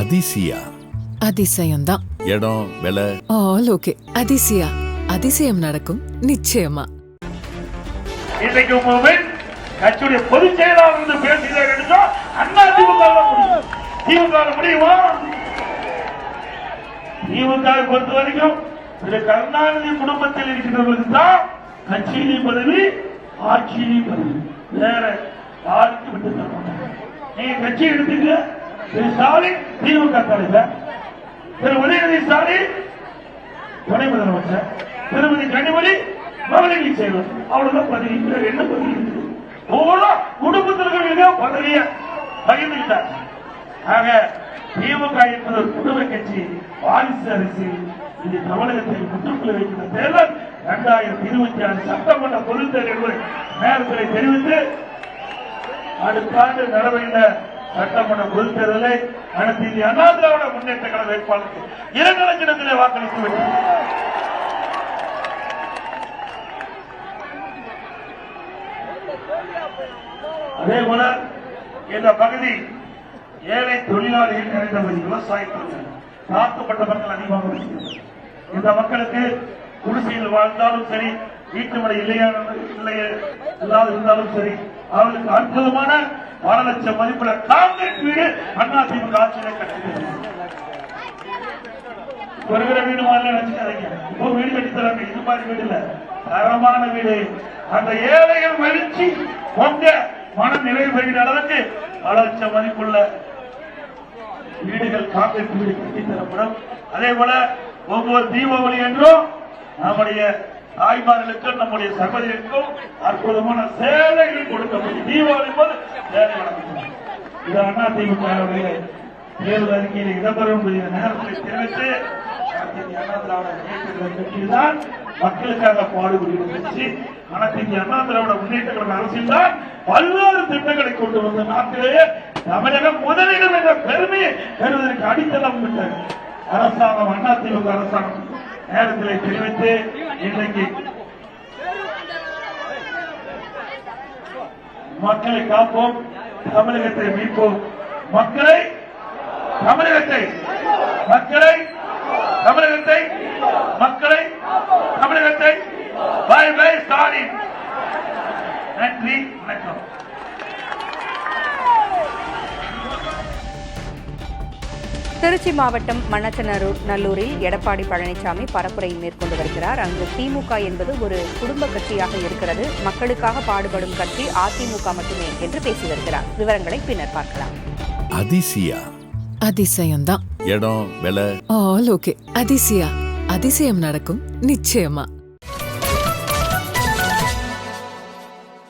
அதிசயா. அதிசயம்தான். இடம் விலை all okay. Athisaya, அதிசயம் நடக்கும் நிச்சயமா. இன்றைக்கு கட்சியுடைய பொதுச் செயலாளர் வந்து பேசுகிறா அண்ணா திமுக முடியுமா? திமுக பொறுத்த வரைக்கும் திரு கருணாநிதி குடும்பத்தில் இருக்கின்றவர்களுக்கு தான் கட்சியிலையும் பதவி, ஆட்சியிலையும் பதவி, வேற யாருக்கு விட்டு தர மாட்டாங்க. நீங்க கட்சி எடுத்துக்க. திரு ஸ்டாலின் திமுக தலைவர், திரு உதயநிதி ஸ்டாலின் துணை முதலமைச்சர், திருமதி கனிமொழி மகளிர் செயலர், அவ்வளவுதான் பதவி. என்ன பதவி இருக்குது? ஒவ்வொரு குடும்பத்திற்கு பதவிய பகிர்ந்துகிட்டார். ஆக திமுக என்பது ஒரு குடும்ப கட்சி, வாரிசு அரசியல். இது தமிழகத்தை முற்றுப்புள்ளி வைக்கின்ற தேர்தல் 2026 சட்டமன்ற பொதுத் தேர்தல் என்பதை நேரத்தில் தெரிவித்து அடுத்த ஆண்டு நடவைந்த சட்டமன்ற பொதுத் தேர்தலை அனைத்து இந்திய அண்ணா திராவிட முன்னேற்ற கழக வேட்பாளருக்கு 2 லட்சத்திலே வாக்களித்து விட்டது. அதே போல இந்த பகுதி ஏழை தொழிலாளிகள் நிறைந்த பகுதி, விவசாயத்தில் தாக்கப்பட்ட மக்கள் அதிகமாக இருக்கிறது. இந்த மக்களுக்கு குடிசையில் வாழ்ந்தாலும் சரி, வீட்டு முறை இல்லாத இருந்தாலும் சரி, அவர்களுக்கு அற்புதமான பல லட்சம் மதிப்புள்ள காங்கிரீட் வீடு அண்ணா திமுக ஆட்சியிலே கட்டிருக்கிறது. வருகிற வீடு மாதிரி நினைச்சுக்காதீங்க, இப்போ வீடு கட்டி தராங்க. இது மாதிரி வீடு இல்ல, தரமான வீடு. அந்த ஏழைகள் மகிழ்ச்சி கொண்ட மன நிறைவு பெறுகிற அளவுக்கு பல லட்சம் மதிப்புள்ள வீடுகள் காங்கிரீட் வீடு கட்டி தரப்படும். அதே போல ஒவ்வொரு தீபாவளி என்றும் நம்முடைய தாய்மார்களுக்கும் நம்முடைய சகோதரிகளுக்கும் அற்புதமான சேலைகள் கொடுக்கப்படும். தீபாவளி போது சேலை வழங்கப்படும். இது அண்ணா திமுக தேர்தல் அறிக்கையில் இடம்பெறும் நேரத்தில் தெரிவித்து அண்ணா திராவிட முன்னேற்ற கட்சிதான் மக்களுக்காக பாடுபடுகிற கட்சி. அனைத்து இந்திய அண்ணா திராவிட முன்னேற்ற கழக அரசில் தான் பல்வேறு திட்டங்களை கொண்டு வந்த நாட்டிலேயே தமிழகம் முதலிடம் என்ற பெருமையை பெறுவதற்கு அடித்தளம் விட்ட அரசாங்கம் அண்ணா திமுக அரசாங்கம் நேரத்தில் தெரிவித்து இன்றைக்கு மக்களை காப்போம், தமிழகத்தை மீட்போம், மக்களை தமிழகத்தை மக்களை தமிழகத்தை மக்களை தமிழகத்தை பை பை ஸ்டாலின். நன்றி, வணக்கம். திருச்சி மாவட்டம் மண்ணச்சநல்லூரில் எடப்பாடி பழனிசாமி பரப்புரை மேற்கொண்டு வருகிறார். அங்கு திமுக என்பது ஒரு குடும்ப கட்சியாக இருக்கிறது, மக்களுக்காக பாடுபடும் கட்சி அதிமுக மட்டுமே என்று பேசி வருகிறார். விவரங்களை பின்னர் பார்க்கலாம். அதிசயா. அதிசயம்தான். இடம் விலை ஆல் ஓகே. அதிசயா, அதிசயம் நடக்கும் நிச்சயமா.